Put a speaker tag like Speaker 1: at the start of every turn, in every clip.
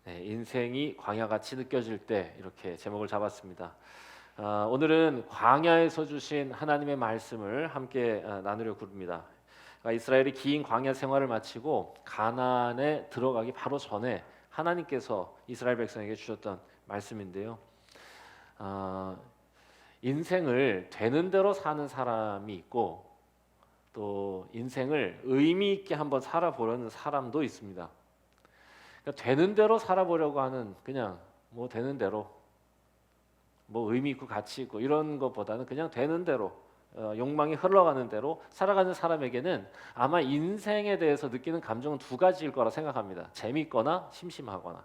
Speaker 1: 네, 인생이 광야같이 느껴질 때 이렇게 제목을 잡았습니다. 오늘은 광야에서 주신 하나님의 말씀을 함께 나누려고 합니다. 이스라엘이 긴 광야 생활을 마치고 가나안에 들어가기 바로 전에 하나님께서 이스라엘 백성에게 주셨던 말씀인데요. 인생을 되는 대로 사는 사람이 있고 또 인생을 의미 있게 한번 살아보려는 사람도 있습니다. 그러니까 되는 대로 살아보려고 하는 그냥 뭐 되는 대로 뭐 의미 있고 가치 있고 이런 것보다는 그냥 되는 대로 욕망이 흘러가는 대로 살아가는 사람에게는 아마 인생에 대해서 느끼는 감정은 두 가지일 거라 생각합니다. 재밌거나 심심하거나.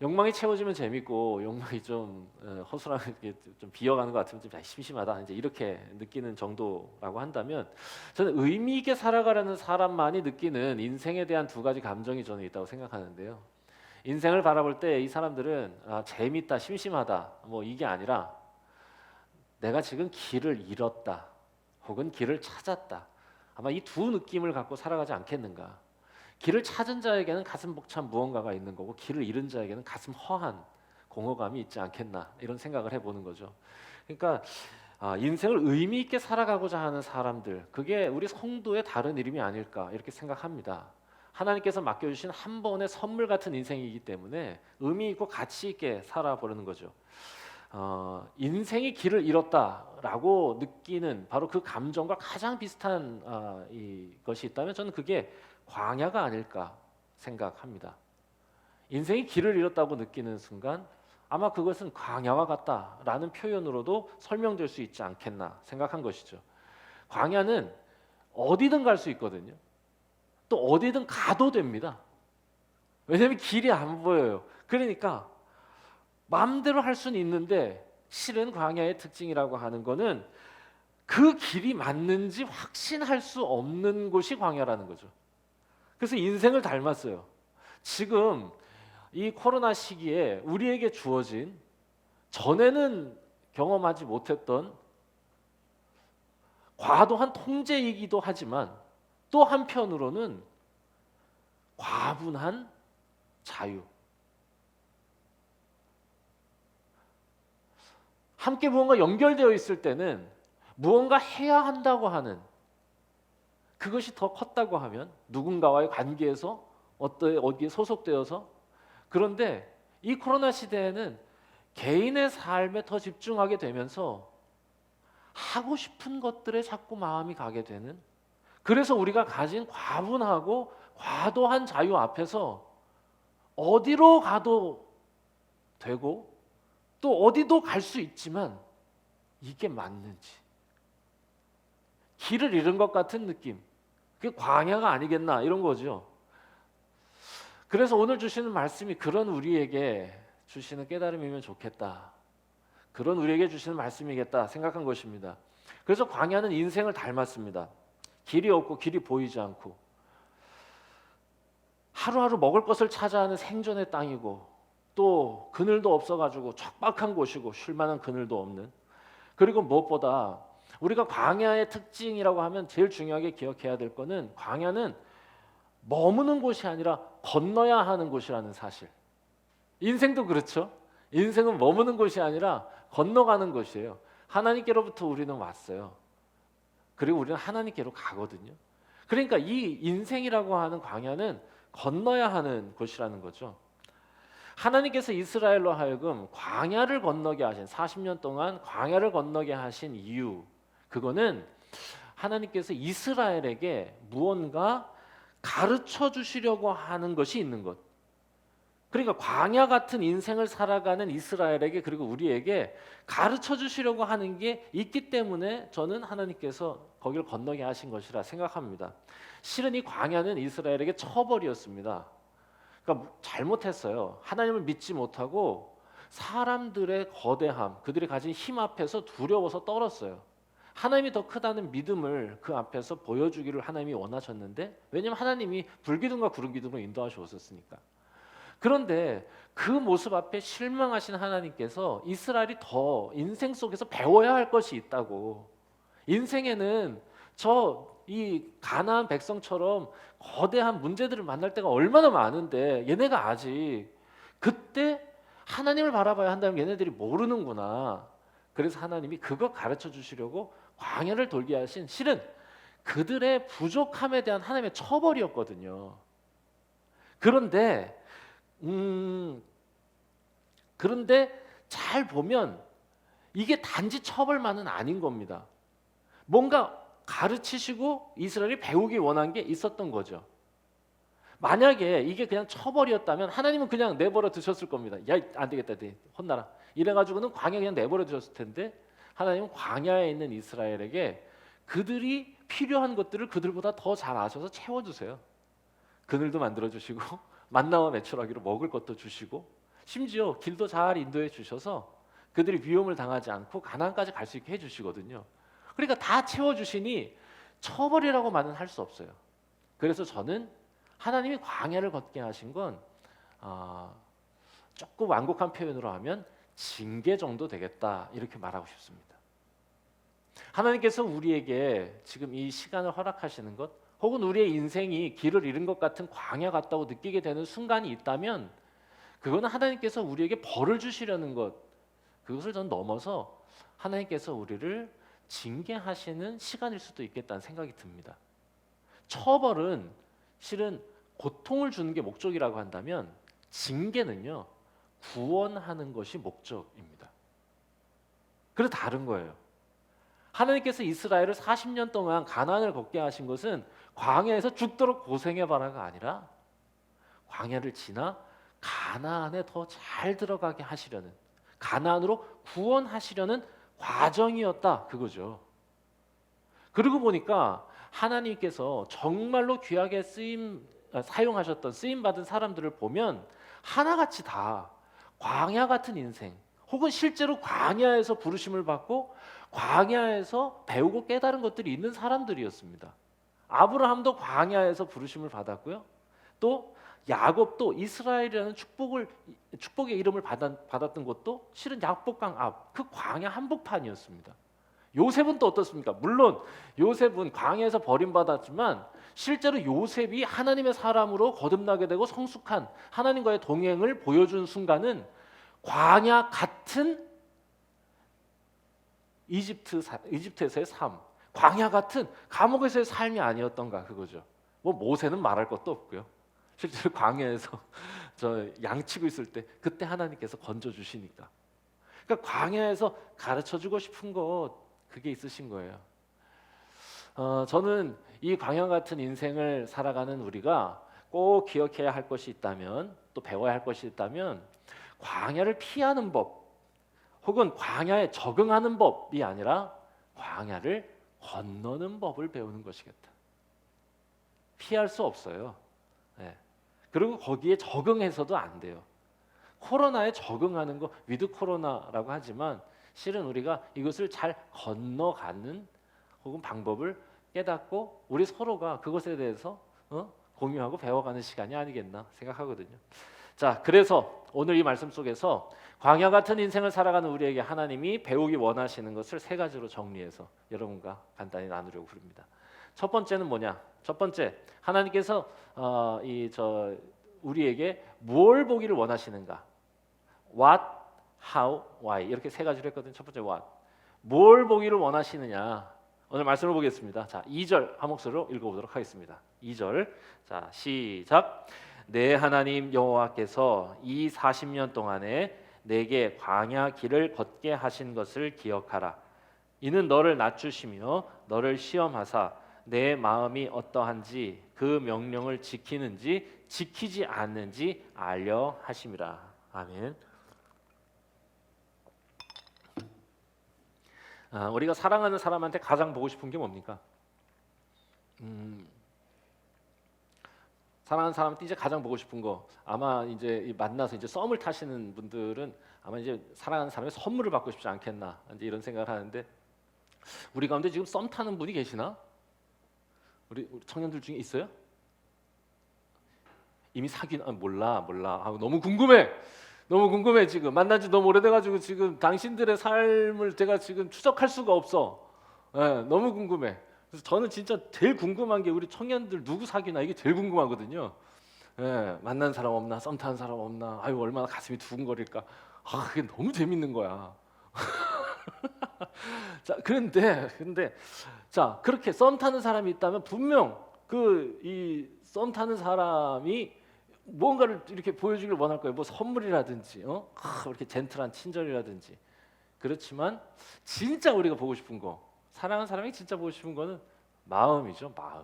Speaker 1: 욕망이 채워지면 재밌고 욕망이 좀 허술하게 좀 비어가는 것 같으면 좀 심심하다 이제 이렇게 느끼는 정도라고 한다면 저는 의미 있게 살아가려는 사람만이 느끼는 인생에 대한 두 가지 감정이 저는 있다고 생각하는데요. 인생을 바라볼 때 이 사람들은 재밌다, 심심하다 뭐 이게 아니라 내가 지금 길을 잃었다 혹은 길을 찾았다 아마 이 두 느낌을 갖고 살아가지 않겠는가. 길을 찾은 자에게는 가슴 벅찬 무언가가 있는 거고 길을 잃은 자에게는 가슴 허한 공허감이 있지 않겠나 이런 생각을 해보는 거죠. 그러니까 인생을 의미 있게 살아가고자 하는 사람들 그게 우리 성도의 다른 이름이 아닐까 이렇게 생각합니다. 하나님께서 맡겨주신 한 번의 선물 같은 인생이기 때문에 의미 있고 가치 있게 살아보려는 거죠. 인생이 길을 잃었다라고 느끼는 바로 그 감정과 가장 비슷한 것이 있다면 저는 그게 광야가 아닐까 생각합니다. 인생이 길을 잃었다고 느끼는 순간 아마 그것은 광야와 같다라는 표현으로도 설명될 수 있지 않겠나 생각한 것이죠. 광야는 어디든 갈 수 있거든요. 또 어디든 가도 됩니다. 왜냐하면 길이 안 보여요. 그러니까 마음대로 할 수는 있는데 실은 광야의 특징이라고 하는 거는 그 길이 맞는지 확신할 수 없는 곳이 광야라는 거죠. 그래서 인생을 닮았어요. 지금 이 코로나 시기에 우리에게 주어진 전에는 경험하지 못했던 과도한 통제이기도 하지만 또 한편으로는 과분한 자유. 함께 무언가 연결되어 있을 때는 무언가 해야 한다고 하는 그것이 더 컸다고 하면 누군가와의 관계에서 어디에 소속되어서 그런데 이 코로나 시대에는 개인의 삶에 더 집중하게 되면서 하고 싶은 것들에 자꾸 마음이 가게 되는 그래서 우리가 가진 과분하고 과도한 자유 앞에서 어디로 가도 되고 또 어디도 갈 수 있지만 이게 맞는지 길을 잃은 것 같은 느낌 그게 광야가 아니겠나 이런 거죠. 그래서 오늘 주시는 말씀이 그런 우리에게 주시는 깨달음이면 좋겠다. 그런 우리에게 주시는 말씀이겠다 생각한 것입니다. 그래서 광야는 인생을 닮았습니다. 길이 없고 길이 보이지 않고 하루하루 먹을 것을 찾아하는 생존의 땅이고 또 그늘도 없어가지고 척박한 곳이고 쉴 만한 그늘도 없는 그리고 무엇보다 우리가 광야의 특징이라고 하면 제일 중요하게 기억해야 될 거는 광야는 머무는 곳이 아니라 건너야 하는 곳이라는 사실. 인생도 그렇죠. 인생은 머무는 곳이 아니라 건너가는 곳이에요. 하나님께로부터 우리는 왔어요. 그리고 우리는 하나님께로 가거든요. 그러니까 이 인생이라고 하는 광야는 건너야 하는 곳이라는 거죠. 하나님께서 이스라엘로 하여금 광야를 건너게 하신 40년 동안 광야를 건너게 하신 이유 그거는 하나님께서 이스라엘에게 무언가 가르쳐 주시려고 하는 것이 있는 것. 그러니까 광야 같은 인생을 살아가는 이스라엘에게 그리고 우리에게 가르쳐 주시려고 하는 게 있기 때문에 저는 하나님께서 거기를 건너게 하신 것이라 생각합니다. 실은 이 광야는 이스라엘에게 처벌이었습니다. 그러니까 잘못했어요. 하나님을 믿지 못하고 사람들의 거대함, 그들이 가진 힘 앞에서 두려워서 떨었어요. 하나님이 더 크다는 믿음을 그 앞에서 보여주기를 하나님이 원하셨는데 왜냐하면 하나님이 불기둥과 구름기둥으로 인도하셨으니까. 그런데 그 모습 앞에 실망하신 하나님께서 이스라엘이 더 인생 속에서 배워야 할 것이 있다고 인생에는 저 이 가나안 백성처럼 거대한 문제들을 만날 때가 얼마나 많은데 얘네가 아직 그때 하나님을 바라봐야 한다면 얘네들이 모르는구나. 그래서 하나님이 그거 가르쳐 주시려고 광야를 돌게 하신 실은 그들의 부족함에 대한 하나님의 처벌이었거든요. 그런데 잘 보면 이게 단지 처벌만은 아닌 겁니다. 뭔가 가르치시고 이스라엘이 배우기 원한 게 있었던 거죠. 만약에 이게 그냥 처벌이었다면 하나님은 그냥 내버려 두셨을 겁니다. 야, 안 되겠다, 혼나라. 이래가지고는 광야 그냥 내버려 두셨을 텐데 하나님은 광야에 있는 이스라엘에게 그들이 필요한 것들을 그들보다 더 잘 아셔서 채워주세요. 그늘도 만들어주시고 만나와 메추라기로 먹을 것도 주시고 심지어 길도 잘 인도해 주셔서 그들이 위험을 당하지 않고 가나안까지 갈 수 있게 해주시거든요. 그러니까 다 채워주시니 처벌이라고만은 할 수 없어요. 그래서 저는 하나님이 광야를 걷게 하신 건 조금 완곡한 표현으로 하면 징계 정도 되겠다 이렇게 말하고 싶습니다. 하나님께서 우리에게 지금 이 시간을 허락하시는 것 혹은 우리의 인생이 길을 잃은 것 같은 광야 같다고 느끼게 되는 순간이 있다면 그거는 하나님께서 우리에게 벌을 주시려는 것 그것을 전 넘어서 하나님께서 우리를 징계하시는 시간일 수도 있겠다는 생각이 듭니다. 처벌은 실은 고통을 주는 게 목적이라고 한다면 징계는요 구원하는 것이 목적입니다. 그래서 다른 거예요. 하나님께서 이스라엘을 40년 동안 가나안을 걷게 하신 것은 광야에서 죽도록 고생해봐라가 아니라 광야를 지나 가나안에 더 잘 들어가게 하시려는 가나안으로 구원하시려는 과정이었다 그거죠. 그러고 보니까 하나님께서 정말로 귀하게 사용하셨던 쓰임받은 사람들을 보면 하나같이 다 광야 같은 인생 혹은 실제로 광야에서 부르심을 받고 광야에서 배우고 깨달은 것들이 있는 사람들이었습니다. 아브라함도 광야에서 부르심을 받았고요. 또 야곱도 이스라엘이라는 축복의 이름을 받았던 것도 실은 약복강 앞 그 광야 한복판이었습니다. 요셉은 또 어떻습니까? 물론 요셉은 광야에서 버림받았지만 실제로 요셉이 하나님의 사람으로 거듭나게 되고 성숙한 하나님과의 동행을 보여준 순간은 광야 같은 이집트에서의 삶, 광야 같은 감옥에서의 삶이 아니었던가 그거죠. 뭐 모세는 말할 것도 없고요. 실제로 광야에서 저 양치고 있을 때 그때 하나님께서 건져 주시니까. 그러니까 광야에서 가르쳐 주고 싶은 것 그게 있으신 거예요. 저는 이 광야 같은 인생을 살아가는 우리가 꼭 기억해야 할 것이 있다면 또 배워야 할 것이 있다면 광야를 피하는 법 혹은 광야에 적응하는 법이 아니라 광야를 건너는 법을 배우는 것이겠다. 피할 수 없어요. 네. 그리고 거기에 적응해서도 안 돼요. 코로나에 적응하는 거 위드 코로나라고 하지만 실은 우리가 이것을 잘 건너가는 혹은 방법을 깨닫고 우리 서로가 그것에 대해서 공유하고 배워가는 시간이 아니겠나 생각하거든요. 자, 그래서 오늘 이 말씀 속에서 광야 같은 인생을 살아가는 우리에게 하나님이 배우기 원하시는 것을 세 가지로 정리해서 여러분과 간단히 나누려고 부릅니다. 첫 번째는 뭐냐? 첫 번째, 하나님께서 우리에게 뭘 보기를 원하시는가? What, how, why 이렇게 세 가지로 했거든요. 첫 번째 what, 뭘 보기를 원하시느냐? 오늘 말씀을 보겠습니다. 자, 2절 한 목소리로 읽어보도록 하겠습니다. 2절, 자 시작. 내 하나님 여호와께서 이 40년 동안에 내게 광야 길을 걷게 하신 것을 기억하라. 이는 너를 낮추시며 너를 시험하사 내 마음이 어떠한지 그 명령을 지키는지 지키지 않는지 알려 하심이라. 아멘. 우리가 사랑하는 사람한테 가장 보고 싶은 게 뭡니까? 사랑하는 사람한테 이제 가장 보고 싶은 거 아마 이제 만나서 이제 썸을 타시는 분들은 아마 이제 사랑하는 사람의 선물을 받고 싶지 않겠나 이제 이런 생각을 하는데 우리 가운데 지금 썸 타는 분이 계시나? 우리 청년들 중에 있어요? 이미 몰라. 너무 궁금해 지금 만난 지 너무 오래돼가지고 지금 당신들의 삶을 제가 지금 추적할 수가 없어. 네, 너무 궁금해. 그래서 저는 진짜 제일 궁금한 게 우리 청년들 누구 사귀나 이게 제일 궁금하거든요. 예, 만난 사람 없나, 썸 타는 사람 없나, 아유 얼마나 가슴이 두근거릴까. 아, 그게 너무 재밌는 거야. 자, 근데 자 그렇게 썸 타는 사람이 있다면 분명 그 이 썸 타는 사람이 뭔가를 이렇게 보여주길 원할 거예요. 뭐 선물이라든지, 이렇게 젠틀한 친절이라든지. 그렇지만 진짜 우리가 보고 싶은 거, 사랑하는 사람이 진짜 보고 싶은 거는 마음이죠, 마음.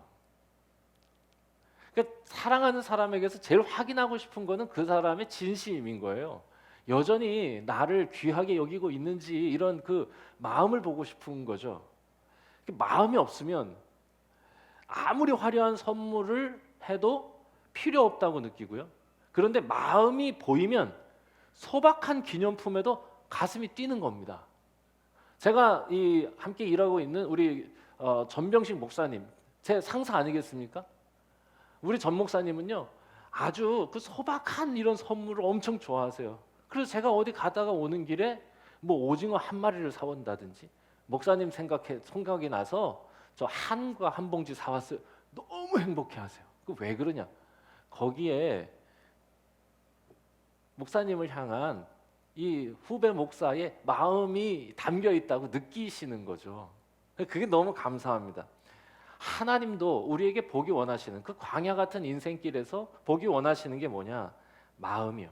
Speaker 1: 그러니까 사랑하는 사람에게서 제일 확인하고 싶은 거는 그 사람의 진심인 거예요. 여전히 나를 귀하게 여기고 있는지 이런 그 마음을 보고 싶은 거죠. 마음이 없으면 아무리 화려한 선물을 해도 필요 없다고 느끼고요. 그런데 마음이 보이면 소박한 기념품에도 가슴이 뛰는 겁니다. 제가 이 함께 일하고 있는 우리 전병식 목사님, 제 상사 아니겠습니까? 우리 전 목사님은요 아주 그 소박한 이런 선물을 엄청 좋아하세요. 그래서 제가 어디 가다가 오는 길에 뭐 오징어 한 마리를 사온다든지 목사님 생각이 나서 저 한과 한 봉지 사왔어요. 너무 행복해하세요. 그 왜 그러냐? 거기에 목사님을 향한 이 후배 목사의 마음이 담겨 있다고 느끼시는 거죠. 그게 너무 감사합니다. 하나님도 우리에게 보기 원하시는 그 광야 같은 인생길에서 보기 원하시는 게 뭐냐? 마음이요.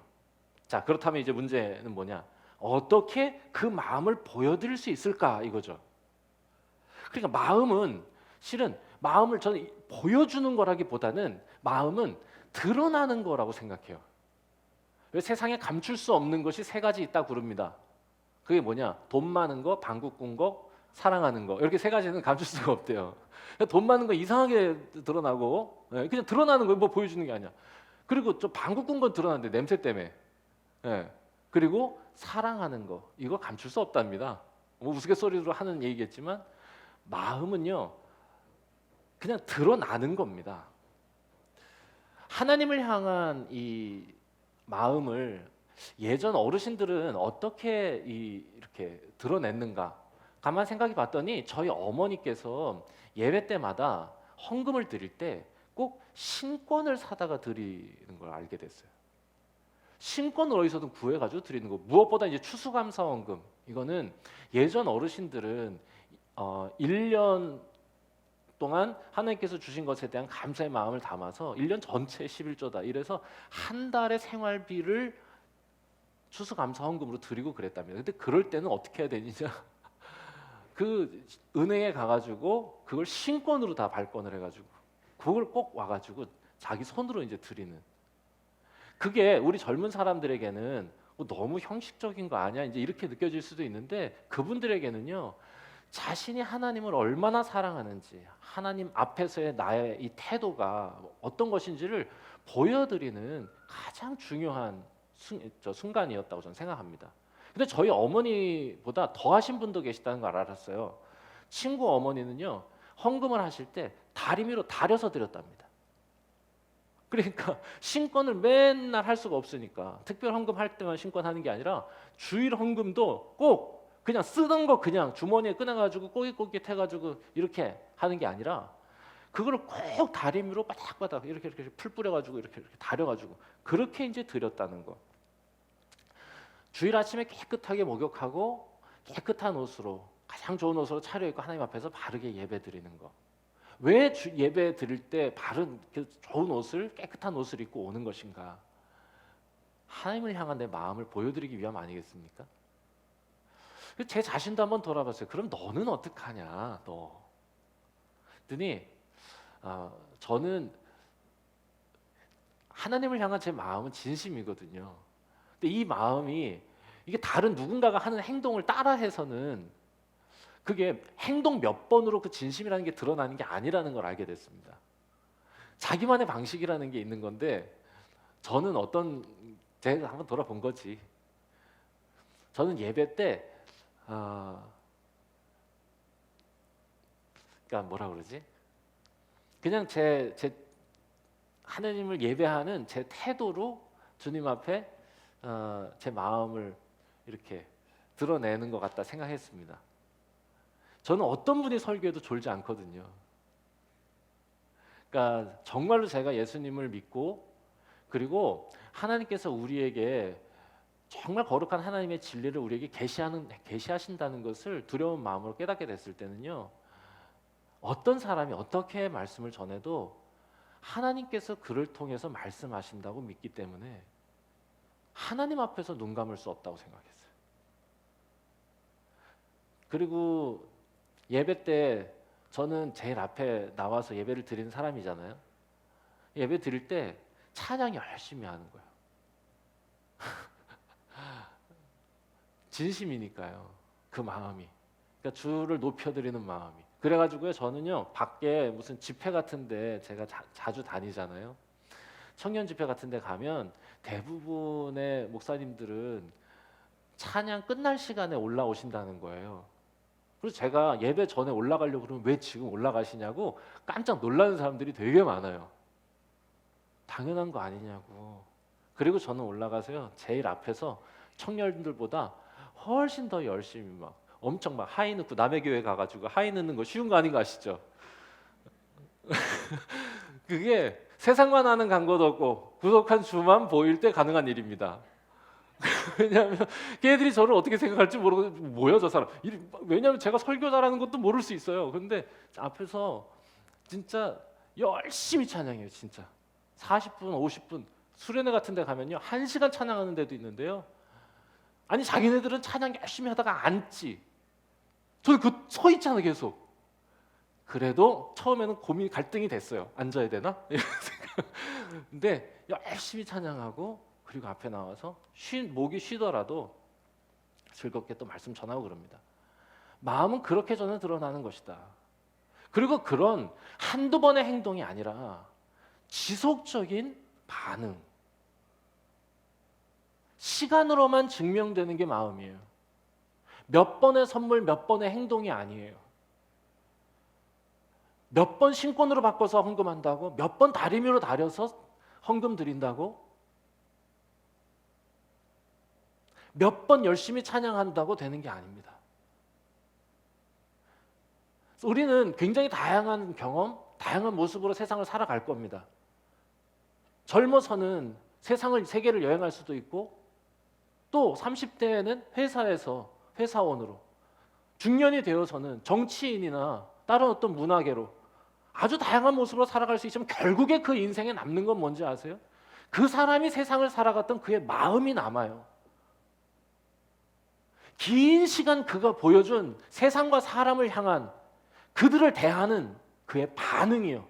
Speaker 1: 자, 그렇다면 이제 문제는 뭐냐? 어떻게 그 마음을 보여드릴 수 있을까 이거죠. 그러니까 마음은 실은 마음을 저는 보여주는 거라기보다는 마음은 드러나는 거라고 생각해요. 왜 세상에 감출 수 없는 것이 세 가지 있다 그럽니다. 그게 뭐냐? 돈 많은 거, 방구 꾼 거, 사랑하는 거. 이렇게 세 가지는 감출 수가 없대요. 돈 많은 거 이상하게 드러나고 그냥 드러나는 거 뭐 보여주는 게 아니야. 그리고 저 방구 꾼 건 드러나는데 냄새 때문에. 그리고 사랑하는 거 이거 감출 수 없답니다. 뭐 우스갯소리로 하는 얘기겠지만 마음은요 그냥 드러나는 겁니다. 하나님을 향한 이 마음을 예전 어르신들은 어떻게 이렇게 드러냈는가? 가만 생각해 봤더니 저희 어머니께서 예배 때마다 헌금을 드릴 때 꼭 신권을 사다가 드리는 걸 알게 됐어요. 신권을 어디서든 구해가지고 드리는 거. 무엇보다 이제 추수감사 헌금. 이거는 예전 어르신들은 1년 동안 하나님께서 주신 것에 대한 감사의 마음을 담아서 1년 전체 11조다. 이래서 한 달의 생활비를 추수감사 헌금으로 드리고 그랬답니다. 근데 그럴 때는 어떻게 해야 되느냐? 그 은행에 가가지고 그걸 신권으로 다 발권을 해가지고 그걸 꼭 와가지고 자기 손으로 이제 드리는. 그게 우리 젊은 사람들에게는 너무 형식적인 거 아니야? 이제 이렇게 느껴질 수도 있는데 그분들에게는요. 자신이 하나님을 얼마나 사랑하는지 하나님 앞에서의 나의 이 태도가 어떤 것인지를 보여드리는 가장 중요한 순간이었다고 저는 생각합니다. 근데 저희 어머니보다 더 하신 분도 계시다는 걸 알았어요. 친구 어머니는요 헌금을 하실 때 다리미로 다려서 드렸답니다. 그러니까 신권을 맨날 할 수가 없으니까 특별 헌금 할 때만 신권하는 게 아니라 주일 헌금도 꼭 그냥 쓰던 거 그냥 주머니에 꺼내가지고 꼬깃꼬깃 해가지고 이렇게 하는 게 아니라 그거를 꼭 다리미로 바닥바닥 이렇게 풀 뿌려가지고 이렇게 다려가지고 그렇게 이제 드렸다는 거. 주일 아침에 깨끗하게 목욕하고 깨끗한 옷으로 가장 좋은 옷으로 차려입고 하나님 앞에서 바르게 예배 드리는 거. 왜 예배 드릴 때 바른 좋은 옷을 깨끗한 옷을 입고 오는 것인가? 하나님을 향한 내 마음을 보여드리기 위함 아니겠습니까? 제 자신도 한번 돌아봤어요. 그럼 너는 어떡하냐? 너. 그랬더니 저는 하나님을 향한 제 마음은 진심이거든요. 근데 이 마음이 이게 다른 누군가가 하는 행동을 따라해서는 그게 행동 몇 번으로 그 진심이라는 게 드러나는 게 아니라는 걸 알게 됐습니다. 자기만의 방식이라는 게 있는 건데 저는 제가 한번 돌아본 거지. 저는 예배 때 그러니까 뭐라 그러지? 그냥 제 하나님을 예배하는 제 태도로 주님 앞에 제 마음을 이렇게 드러내는 것 같다 생각했습니다. 저는 어떤 분이 설교해도 졸지 않거든요. 그러니까 정말로 제가 예수님을 믿고 그리고 하나님께서 우리에게 정말 거룩한 하나님의 진리를 우리에게 계시하신다는 것을 두려운 마음으로 깨닫게 됐을 때는요. 어떤 사람이 어떻게 말씀을 전해도 하나님께서 그를 통해서 말씀하신다고 믿기 때문에 하나님 앞에서 눈 감을 수 없다고 생각했어요. 그리고 예배 때 저는 제일 앞에 나와서 예배를 드리는 사람이잖아요. 예배 드릴 때 찬양 열심히 하는 거예요. 진심이니까요. 그 마음이. 그러니까 주를 높여드리는 마음이. 그래가지고요. 저는요. 밖에 무슨 집회 같은데 제가 자주 다니잖아요. 청년 집회 같은데 가면 대부분의 목사님들은 찬양 끝날 시간에 올라오신다는 거예요. 그래서 제가 예배 전에 올라가려고 그러면 왜 지금 올라가시냐고 깜짝 놀라는 사람들이 되게 많아요. 당연한 거 아니냐고. 그리고 저는 올라가서요. 제일 앞에서 청년들보다 훨씬 더 열심히 막 엄청 막 하이 넣고 남의 교회 가가지고 하이 넣는 거 쉬운 거 아닌 거 아시죠? 그게 세상과 나는 간 것 없고 구속한 주만 보일 때 가능한 일입니다. 왜냐하면 걔들이 저를 어떻게 생각할지 모르고 뭐야 저 사람. 왜냐하면 제가 설교 잘하는 것도 모를 수 있어요. 근데 앞에서 진짜 열심히 찬양해요. 진짜 40분, 50분 수련회 같은 데 가면요 1시간 찬양하는 데도 있는데요. 아니 자기네들은 찬양 열심히 하다가 앉지. 저는 서 있잖아 계속. 그래도 처음에는 고민 갈등이 됐어요. 앉아야 되나? 근데 열심히 찬양하고 그리고 앞에 나와서 목이 쉬더라도 즐겁게 또 말씀 전하고 그럽니다. 마음은 그렇게 저는 드러나는 것이다. 그리고 그런 한두 번의 행동이 아니라 지속적인 반응. 시간으로만 증명되는 게 마음이에요. 몇 번의 선물, 몇 번의 행동이 아니에요. 몇 번 신권으로 바꿔서 헌금한다고, 몇 번 다리미로 다려서 헌금 드린다고, 몇 번 열심히 찬양한다고 되는 게 아닙니다. 우리는 굉장히 다양한 경험, 다양한 모습으로 세상을 살아갈 겁니다. 젊어서는 세계를 여행할 수도 있고 또 30대에는 회사에서 회사원으로, 중년이 되어서는 정치인이나 다른 어떤 문화계로 아주 다양한 모습으로 살아갈 수 있지만 결국에 그 인생에 남는 건 뭔지 아세요? 그 사람이 세상을 살아갔던 그의 마음이 남아요. 긴 시간 그가 보여준 세상과 사람을 향한 그들을 대하는 그의 반응이요.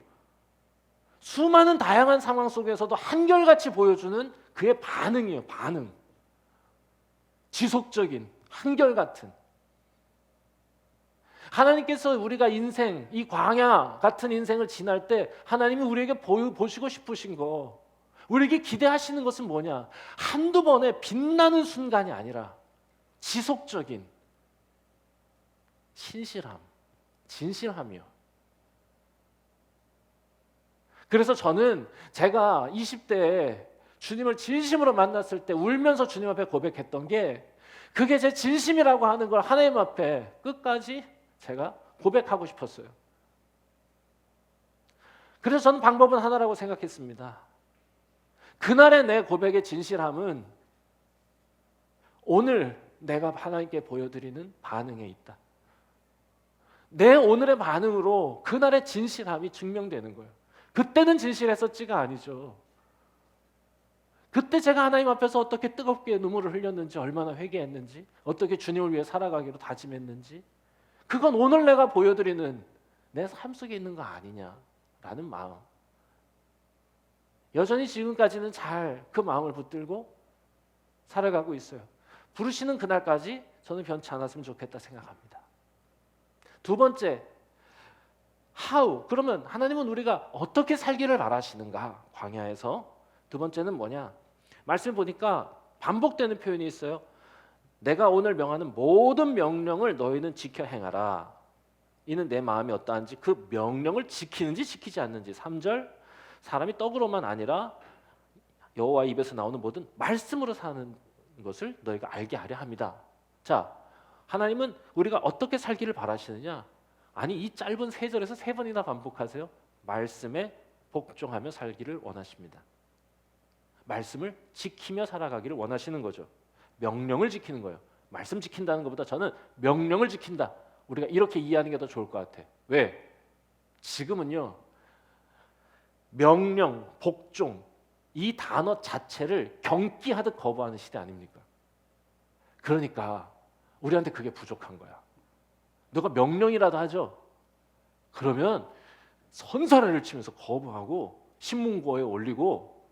Speaker 1: 수많은 다양한 상황 속에서도 한결같이 보여주는 그의 반응이요. 반응. 지속적인, 한결같은. 하나님께서 우리가 인생, 이 광야 같은 인생을 지날 때 하나님이 우리에게 보시고 싶으신 거, 우리에게 기대하시는 것은 뭐냐? 한두 번의 빛나는 순간이 아니라 지속적인 신실함, 진실함이요. 그래서 저는 제가 20대에 주님을 진심으로 만났을 때 울면서 주님 앞에 고백했던 게 그게 제 진심이라고 하는 걸 하나님 앞에 끝까지 제가 고백하고 싶었어요. 그래서 저는 방법은 하나라고 생각했습니다. 그날의 내 고백의 진실함은 오늘 내가 하나님께 보여드리는 반응에 있다. 내 오늘의 반응으로 그날의 진실함이 증명되는 거예요. 그때는 진실했었지가 아니죠. 그때 제가 하나님 앞에서 어떻게 뜨겁게 눈물을 흘렸는지, 얼마나 회개했는지, 어떻게 주님을 위해 살아가기로 다짐했는지, 그건 오늘 내가 보여드리는 내 삶 속에 있는 거 아니냐라는 마음. 여전히 지금까지는 잘 그 마음을 붙들고 살아가고 있어요. 부르시는 그날까지 저는 변치 않았으면 좋겠다 생각합니다. 두 번째, how. 그러면 하나님은 우리가 어떻게 살기를 바라시는가? 광야에서. 두 번째는 뭐냐? 말씀 보니까 반복되는 표현이 있어요. 내가 오늘 명하는 모든 명령을 너희는 지켜 행하라. 이는 내 마음이 어떠한지 그 명령을 지키는지 지키지 않는지. 3절, 사람이 떡으로만 아니라 여호와 입에서 나오는 모든 말씀으로 사는 것을 너희가 알게 하려 합니다. 자, 하나님은 우리가 어떻게 살기를 바라시느냐? 아니 이 짧은 3절에서 3번이나 반복하세요. 말씀에 복종하며 살기를 원하십니다. 말씀을 지키며 살아가기를 원하시는 거죠. 명령을 지키는 거예요. 말씀 지킨다는 것보다 저는 명령을 지킨다. 우리가 이렇게 이해하는 게 더 좋을 것 같아. 왜? 지금은요, 명령, 복종 이 단어 자체를 경기하듯 거부하는 시대 아닙니까? 그러니까 우리한테 그게 부족한 거야. 누가 명령이라도 하죠. 그러면 선사례를 치면서 거부하고 신문고에 올리고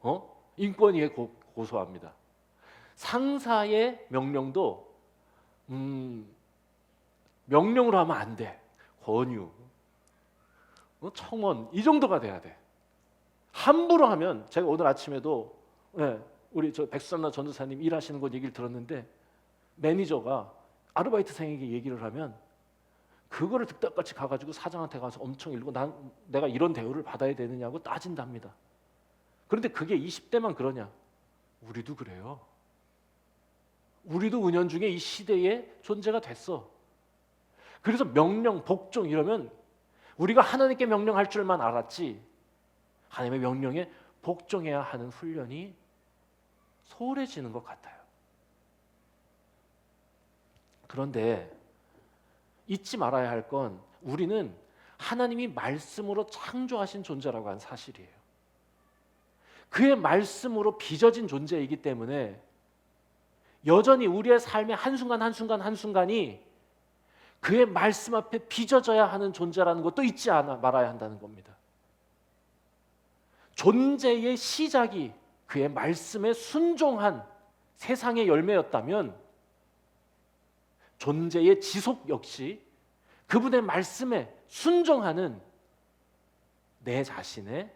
Speaker 1: 인권위에 고소합니다. 상사의 명령도 명령으로 하면 안 돼. 권유, 청원 이 정도가 돼야 돼. 함부로 하면 제가 오늘 아침에도 우리 저 백수산나 전도사님 일하시는 곳 얘기를 들었는데 매니저가 아르바이트생에게 얘기를 하면 그거를 득달같이 가가지고 사장한테 가서 엄청 일고 내가 이런 대우를 받아야 되느냐고 따진답니다. 그런데 그게 20대만 그러냐? 우리도 그래요. 우리도 은연중에 이 시대의 존재가 됐어. 그래서 명령, 복종 이러면 우리가 하나님께 명령할 줄만 알았지 하나님의 명령에 복종해야 하는 훈련이 소홀해지는 것 같아요. 그런데 잊지 말아야 할 건 우리는 하나님이 말씀으로 창조하신 존재라고 하는 사실이에요. 그의 말씀으로 빚어진 존재이기 때문에 여전히 우리의 삶의 한순간 한순간이 그의 말씀 앞에 빚어져야 하는 존재라는 것도 잊지 말아야 한다는 겁니다. 존재의 시작이 그의 말씀에 순종한 세상의 열매였다면 존재의 지속 역시 그분의 말씀에 순종하는 내 자신의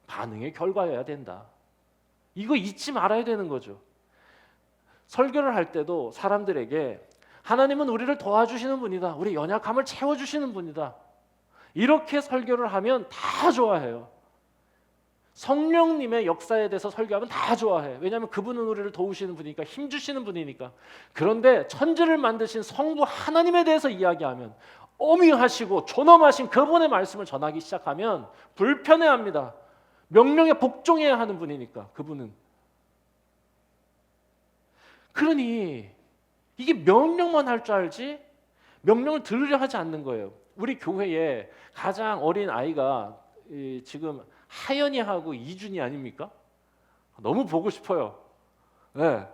Speaker 1: 반응의 결과여야 된다. 이거 잊지 말아야 되는 거죠. 설교를 할 때도 사람들에게 하나님은 우리를 도와주시는 분이다. 우리 연약함을 채워주시는 분이다. 이렇게 설교를 하면 다 좋아해요. 성령님의 역사에 대해서 설교하면 다 좋아해. 왜냐하면 그분은 우리를 도우시는 분이니까, 힘주시는 분이니까. 그런데 천지를 만드신 성부 하나님에 대해서 이야기하면 어미하시고 존엄하신 그분의 말씀을 전하기 시작하면 불편해합니다. 명령에 복종해야 하는 분이니까 그분은. 그러니 이게 명령만 할 줄 알지 명령을 들으려 하지 않는 거예요. 우리 교회에 가장 어린 아이가 지금 하연이하고 이준이 아닙니까? 너무 보고 싶어요. 네.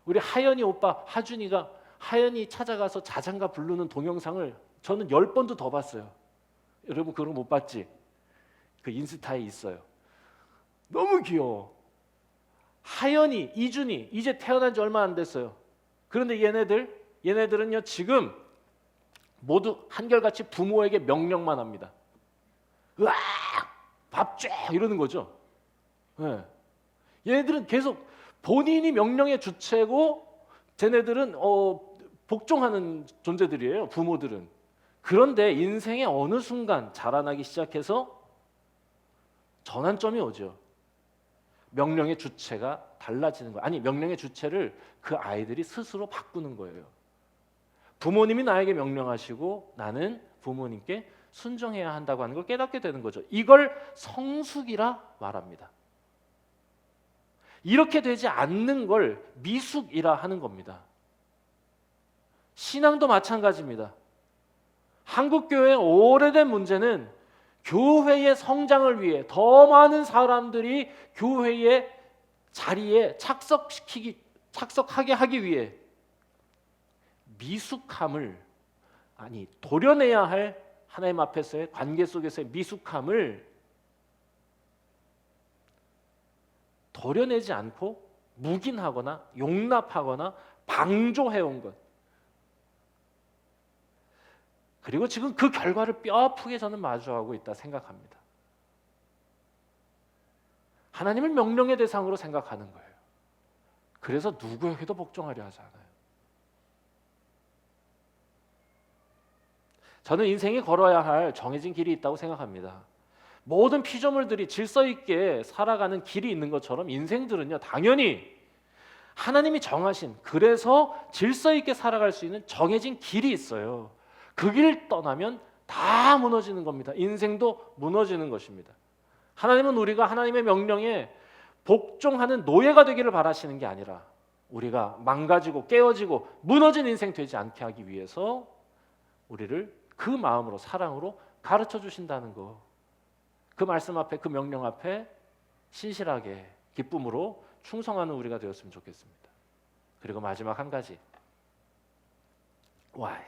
Speaker 1: 우리 하연이 오빠 하준이가 하연이 찾아가서 자장가 부르는 동영상을 저는 10번도 더 봤어요. 여러분 그런 거 못 봤지? 그 인스타에 있어요. 너무 귀여워. 하연이, 이준이 이제 태어난 지 얼마 안 됐어요. 그런데 얘네들은요 지금 모두 한결같이 부모에게 명령만 합니다. 으악! 밥 줘! 이러는 거죠. 네. 얘네들은 계속 본인이 명령의 주체고 쟤네들은 복종하는 존재들이에요. 부모들은. 그런데 인생의 어느 순간 자라나기 시작해서 전환점이 오죠. 명령의 주체가 달라지는 거예요. 아니 명령의 주체를 그 아이들이 스스로 바꾸는 거예요. 부모님이 나에게 명령하시고 나는 부모님께 순종해야 한다고 하는 걸 깨닫게 되는 거죠. 이걸 성숙이라 말합니다. 이렇게 되지 않는 걸 미숙이라 하는 겁니다. 신앙도 마찬가지입니다. 한국 교회의 오래된 문제는 교회의 성장을 위해 더 많은 사람들이 교회의 자리에 착석하게 하기 위해 미숙함을 도려내야 할 하나님 앞에서의 관계 속에서의 미숙함을 도려내지 않고 묵인하거나 용납하거나 방조해온 것. 그리고 지금 그 결과를 뼈아프게 저는 마주하고 있다 생각합니다. 하나님을 명령의 대상으로 생각하는 거예요. 그래서 누구에게도 복종하려 하지 않아요. 저는 인생이 걸어야 할 정해진 길이 있다고 생각합니다. 모든 피조물들이 질서 있게 살아가는 길이 있는 것처럼 인생들은요 당연히 하나님이 정하신, 그래서 질서 있게 살아갈 수 있는 정해진 길이 있어요. 그 길을 떠나면 다 무너지는 겁니다. 인생도 무너지는 것입니다. 하나님은 우리가 하나님의 명령에 복종하는 노예가 되기를 바라시는 게 아니라 우리가 망가지고 깨어지고 무너진 인생 되지 않게 하기 위해서 우리를 그 마음으로 사랑으로 가르쳐 주신다는 거. 그 말씀 앞에 그 명령 앞에 신실하게 기쁨으로 충성하는 우리가 되었으면 좋겠습니다. 그리고 마지막 한 가지. Why?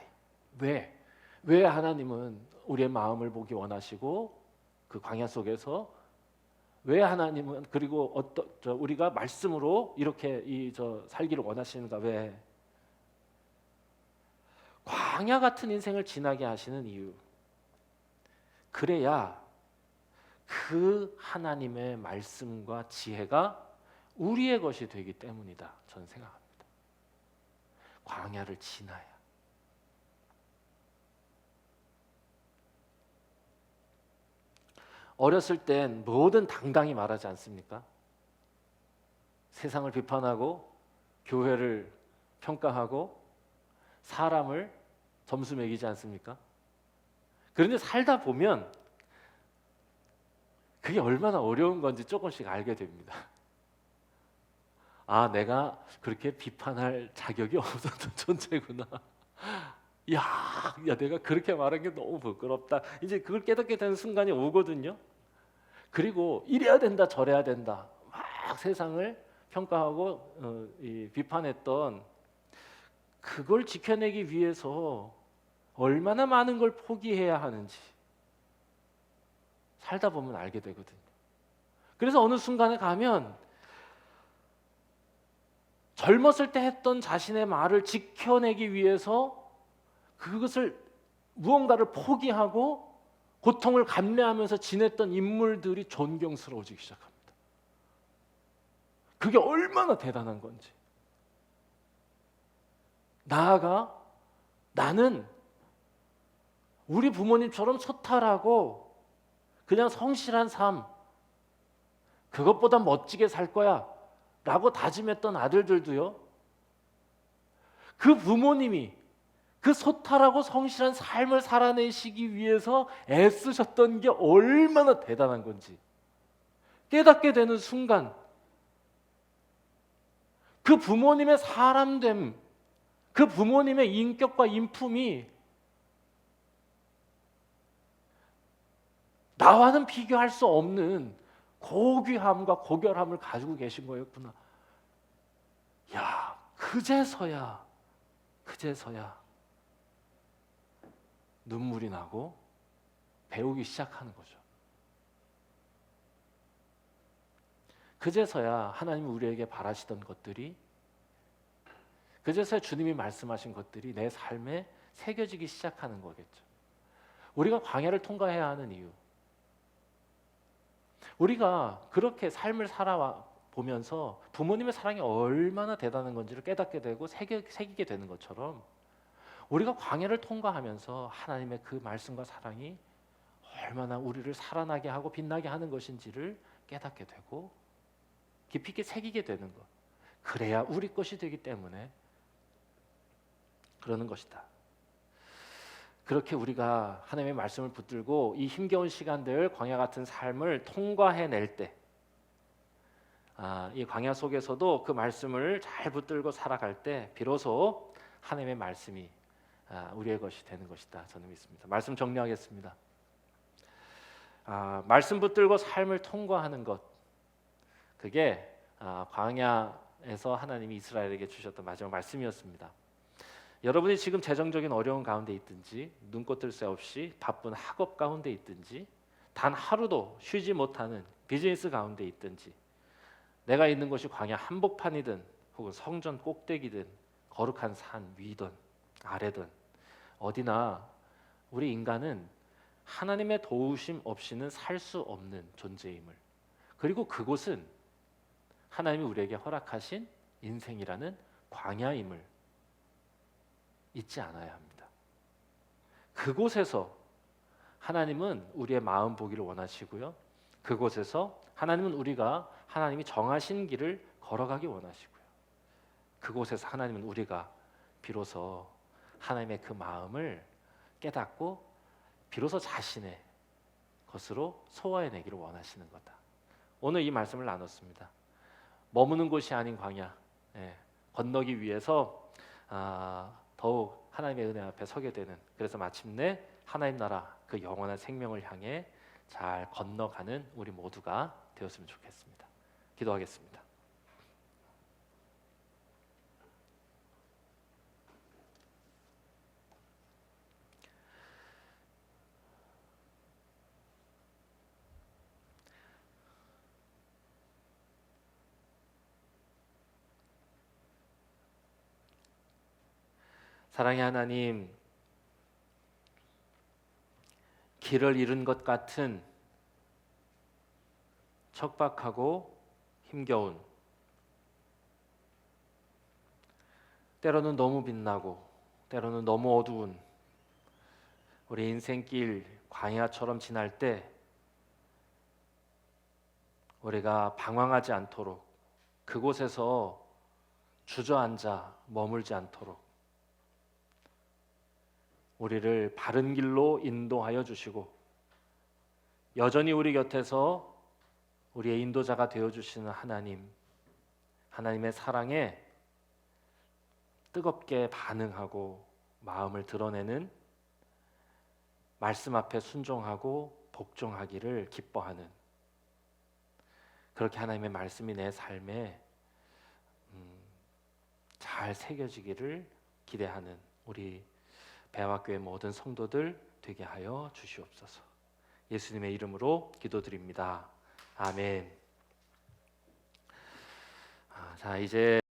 Speaker 1: 왜 하나님은 우리의 마음을 보기 원하시고 그 광야 속에서 왜 하나님은 그리고 우리가 말씀으로 이렇게 살기를 원하시는가? 왜? 광야 같은 인생을 지나게 하시는 이유. 그래야 그 하나님의 말씀과 지혜가 우리의 것이 되기 때문이다. 저는 생각합니다. 광야를 지나야. 어렸을 땐 뭐든 당당히 말하지 않습니까? 세상을 비판하고 교회를 평가하고 사람을 점수 매기지 않습니까? 그런데 살다 보면 그게 얼마나 어려운 건지 조금씩 알게 됩니다. 아, 내가 그렇게 비판할 자격이 없었던 존재구나. 야, 내가 그렇게 말한 게 너무 부끄럽다. 이제 그걸 깨닫게 되는 순간이 오거든요. 그리고 이래야 된다, 저래야 된다. 막 세상을 평가하고 비판했던 그걸 지켜내기 위해서 얼마나 많은 걸 포기해야 하는지 살다 보면 알게 되거든요. 그래서 어느 순간에 가면 젊었을 때 했던 자신의 말을 지켜내기 위해서 그것을 무언가를 포기하고 고통을 감내하면서 지냈던 인물들이 존경스러워지기 시작합니다. 그게 얼마나 대단한 건지. 나아가 나는 우리 부모님처럼 소탈하고 그냥 성실한 삶, 그것보다 멋지게 살 거야 라고 다짐했던 아들들도요, 그 부모님이 그 소탈하고 성실한 삶을 살아내시기 위해서 애쓰셨던 게 얼마나 대단한 건지 깨닫게 되는 순간, 그 부모님의 사람됨, 그 부모님의 인격과 인품이 나와는 비교할 수 없는 고귀함과 고결함을 가지고 계신 거였구나. 야, 그제서야 눈물이 나고 배우기 시작하는 거죠. 그제서야 하나님이 우리에게 바라시던 것들이, 그제서야 주님이 말씀하신 것들이 내 삶에 새겨지기 시작하는 거겠죠. 우리가 광야를 통과해야 하는 이유, 우리가 그렇게 삶을 살아와 보면서 부모님의 사랑이 얼마나 대단한 건지를 깨닫게 되고 새기게 되는 것처럼, 우리가 광야를 통과하면서 하나님의 그 말씀과 사랑이 얼마나 우리를 살아나게 하고 빛나게 하는 것인지를 깨닫게 되고 깊이 있게 새기게 되는 것. 그래야 우리 것이 되기 때문에 그러는 것이다. 그렇게 우리가 하나님의 말씀을 붙들고 이 힘겨운 시간들, 광야 같은 삶을 통과해낼 때, 이 광야 속에서도 그 말씀을 잘 붙들고 살아갈 때 비로소 하나님의 말씀이 우리의 것이 되는 것이다. 저는 믿습니다. 말씀 정리하겠습니다. 말씀 붙들고 삶을 통과하는 것, 그게 광야에서 하나님이 이스라엘에게 주셨던 마지막 말씀이었습니다. 여러분이 지금 재정적인 어려운 가운데 있든지, 눈꽃 뜰 새 없이 바쁜 학업 가운데 있든지, 단 하루도 쉬지 못하는 비즈니스 가운데 있든지, 내가 있는 곳이 광야 한복판이든 혹은 성전 꼭대기든 거룩한 산 위든 아래든 어디나 우리 인간은 하나님의 도우심 없이는 살 수 없는 존재임을, 그리고 그곳은 하나님이 우리에게 허락하신 인생이라는 광야임을 잊지 않아야 합니다. 그곳에서 하나님은 우리의 마음 보기를 원하시고요, 그곳에서 하나님은 우리가 하나님이 정하신 길을 걸어가기 원하시고요, 그곳에서 하나님은 우리가 비로소 하나님의 그 마음을 깨닫고 비로소 자신의 것으로 소화해내기를 원하시는 거다. 오늘 이 말씀을 나눴습니다. 머무는 곳이 아닌 광야, 건너기 위해서 더욱 하나님의 은혜 앞에 서게 되는, 그래서 마침내 하나님 나라 그 영원한 생명을 향해 잘 건너가는 우리 모두가 되었으면 좋겠습니다. 기도하겠습니다. 사랑의 하나님, 길을 잃은 것 같은 척박하고 힘겨운, 때로는 너무 빛나고 때로는 너무 어두운 우리 인생길 광야처럼 지날 때 우리가 방황하지 않도록, 그곳에서 주저앉아 머물지 않도록 우리를 바른 길로 인도하여 주시고, 여전히 우리 곁에서 우리의 인도자가 되어주시는 하나님, 하나님의 사랑에 뜨겁게 반응하고 마음을 드러내는, 말씀 앞에 순종하고 복종하기를 기뻐하는, 그렇게 하나님의 말씀이 내 삶에 잘 새겨지기를 기대하는 우리 배화교회 모든 성도들 되게 하여 주시옵소서. 예수님의 이름으로 기도드립니다. 아멘. 자, 이제